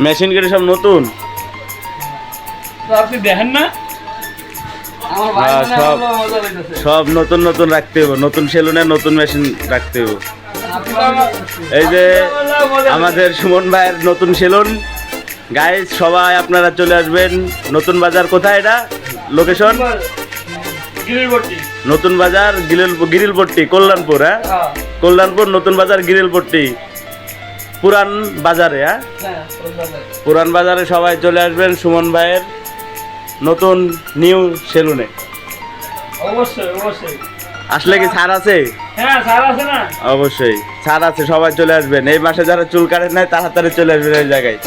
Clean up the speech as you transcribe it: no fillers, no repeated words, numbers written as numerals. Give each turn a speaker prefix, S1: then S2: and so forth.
S1: Machine করে সব নতুন।
S2: আপনি দেখেন না
S1: সব নতুন নতুন রাখতে হবে, নতুন সেলুনে নতুন মেশিন রাখতে হবে। এই যে আমাদের সুমন ভাইয়ের নতুন সেলুন। গাইজ সবাই আপনারা চলে আসবেন। নতুন বাজার কোথায় এটা লোকেশন? নতুন বাজার গিরিলপট্টি কল্যাণপুর। হ্যাঁ কল্যাণপুর নতুন বাজার গিরিলপট্টি পুরান বাজারে। হ্যাঁ পুরান বাজারে সবাই চলে আসবেন সুমন ভাইয়ের নতুন নিউ সেলুনে।
S2: অবশ্যই অবশ্যই
S1: আসলে কি ছাড় আছে?
S2: হ্যাঁ ছাড় আছে না?
S1: অবশ্যই ছাড় আছে, সবাই চলে আসবেন। এই মাসে যারা চুল কাটেন নাই তাড়াতাড়ি চলে আসবেন এই জায়গায়।